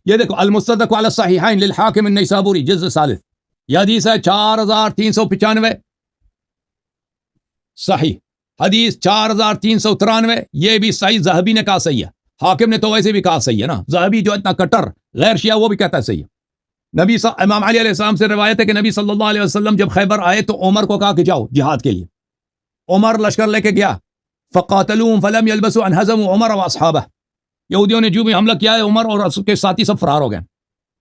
یہ دیکھو المستدرک علی الصحیحین للحاکم النیسابوری جزء ثالث، یہ حدیث ہے 4395 صحیح، حدیث 4393 یہ بھی صحیح، ذہبی نے کہا صحیح ہے، حاکم نے تو ویسے بھی کہا صحیح ہے نا، ذہبی جو اتنا کٹر غیر شیعہ وہ بھی کہتا ہے صحیح ہے۔ امام علی علیہ السلام سے روایت ہے کہ نبی صلی اللہ علیہ وسلم جب خیبر آئے تو عمر کو کہا کہ جاؤ جہاد کے لیے، عمر لشکر لے کے گیا، فقاتلوهم فلم يلبسوا ان هزموا عمر واصحابه، یہودیوں نے جو بھی حملہ کیا ہے عمر اور اس کے ساتھی سب فرار ہو گئے،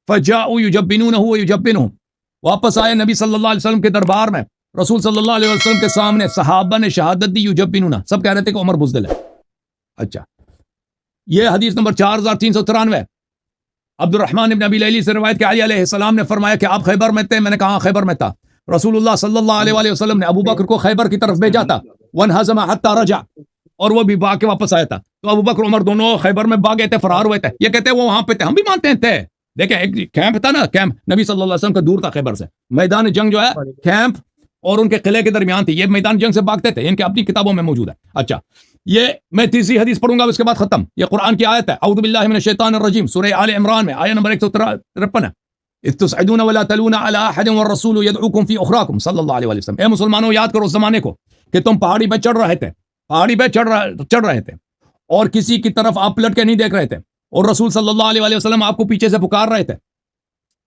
فجاءوا يجبنونه ويجبنهم، واپس آئے نبی صلی اللہ علیہ وسلم کے دربار میں، رسول صلی اللہ علیہ وسلم کے سامنے صحابہ نے شہادت دی، یجبنون، سب کہہ رہے تھے کہ عمر بزدل ہے۔ اچھا، یہ حدیث نمبر 4393 عبد الرحمن ابن ابی لیلی سے روایت کہ علی علیہ السلام نے فرمایا کہ آپ خیبر میں تھے، میں نے کہا خیبر میں تھا، رسول اللہ صلی اللہ علیہ وآلہ وسلم نے ابو بکر کو خیبر کی طرف بھیجا تھا، وانہزم حتی رجع، اور وہ بھی بھاگ کے واپس آیا تھا، تو ابو بکر عمر دونوں خیبر میں بھاگے تھے، فرار ہوئے تھے، یہ کہتے ہیں وہ وہاں پہ تھے، ہم بھی مانتے ہیں تھے، دیکھیں ایک کیمپ تھا نا، کیمپ نبی صلی اللہ علیہ وسلم کا دور تھا خیبر سے، میدان جنگ جو ہے کیمپ اور ان کے قلعے کے درمیان تھی، یہ میدان جنگ سے بھاگتے تھے، ان کے اپنی کتابوں میں موجود ہے۔ اچھا، یہ میں تیسری حدیث پڑھوں گا اس کے بعد ختم، یہ قرآن کی آیت ہے، اعوذ باللہ من الشیطان الرجیم، سورہ آل عمران میں آیت نمبر 153 ہے، اذ تصعدون ولا تلون على احد والرسول يدعوكم في اخراكم صلی اللہ علیہ وسلم، اے مسلمانوں یاد کرو اس زمانے کو کہ تم پہاڑی پہ چڑھ رہے تھے، پہاڑی پہ چڑھ رہے تھے اور کسی کی طرف آپ پلٹ کے نہیں دیکھ رہے تھے، اور رسول صلی اللہ علیہ وسلم آپ کو پیچھے سے پکار رہے تھے۔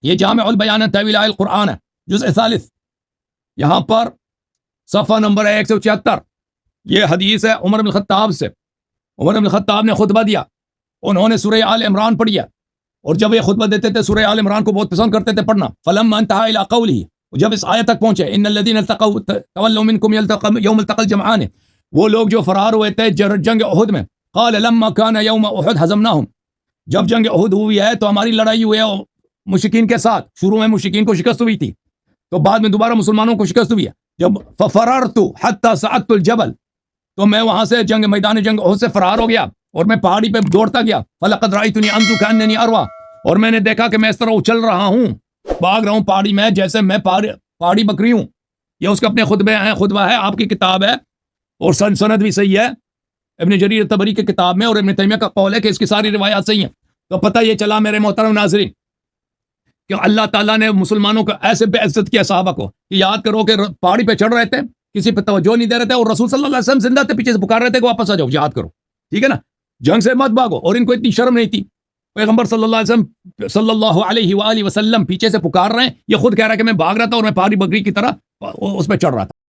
یہ جامع البیان تاویل القرآن ہے، جزء ثالث، یہاں پر صفحہ نمبر 176، یہ حدیث ہے عمر بن الخطاب سے، عمر بن الخطاب نے خطبہ دیا، انہوں نے سورہ آل عمران پڑھی ہے، اور جب یہ خطبہ دیتے تھے سورہ آل عمران کو بہت پسند کرتے تھے پڑھنا، فلما انتہا الی قولہ، جب اس آیت تک پہنچے ان الذین التقوا تولوا منکم یوم التقى الجمعان، وہ لوگ جو فرار ہوئے تھے جنگ احد میں، قال لما كان يوم احد هزمناهم، جب جنگ احد ہوئی ہے تو ہماری لڑائی ہوئی ہے مشرکین کے ساتھ، شروع میں مشرکین کو شکست ہوئی تھی تو بعد میں دوبارہ مسلمانوں کو شکست ہوئی ہے، جب ففررت حتى صعدت الجبل، تو میں وہاں سے میدان جنگ احد سے فرار ہو گیا اور میں پہاڑی پہ دوڑتا گیا، فلقد رأيتني انظر كأنني اروى، اور میں نے دیکھا کہ میں اس طرح اچل رہا ہوں، بھاگ رہا ہوں پہاڑی میں جیسے میں پہاڑی بکری ہوں۔ یہ اس کے اپنے خطبے ہیں، خطبہ ہے، آپ کی کتاب ہے اور سند بھی صحیح ہے، ابن جریر طبری کی کتاب میں، اور ابن تیمیہ کا قول ہے کہ اس کی ساری روایات صحیح ہیں۔ تو پتہ یہ چلا میرے محترم ناظرین کہ اللہ تعالیٰ نے مسلمانوں کو ایسے بے عزت کیا صحابہ کو، کہ یاد کرو کہ پہاڑی پہ چڑھ رہے تھے، کسی پہ توجہ نہیں دے رہے تھے، اور رسول صلی اللہ علیہ وسلم زندہ تھے، پیچھے سے پکار رہے تھے کہ واپس آ جاؤ جہاد کرو، ٹھیک ہے نا، جنگ سے مت بھاگو، اور ان کو اتنی شرم نہیں تھی، پیغمبر صلی اللہ علیہ وآلہ وسلم پیچھے سے پکار رہے ہیں، یہ خود کہہ رہا ہے کہ میں بھاگ رہا تھا اور میں پہاڑی بکری کی طرح اس پہ چڑھ رہا تھا۔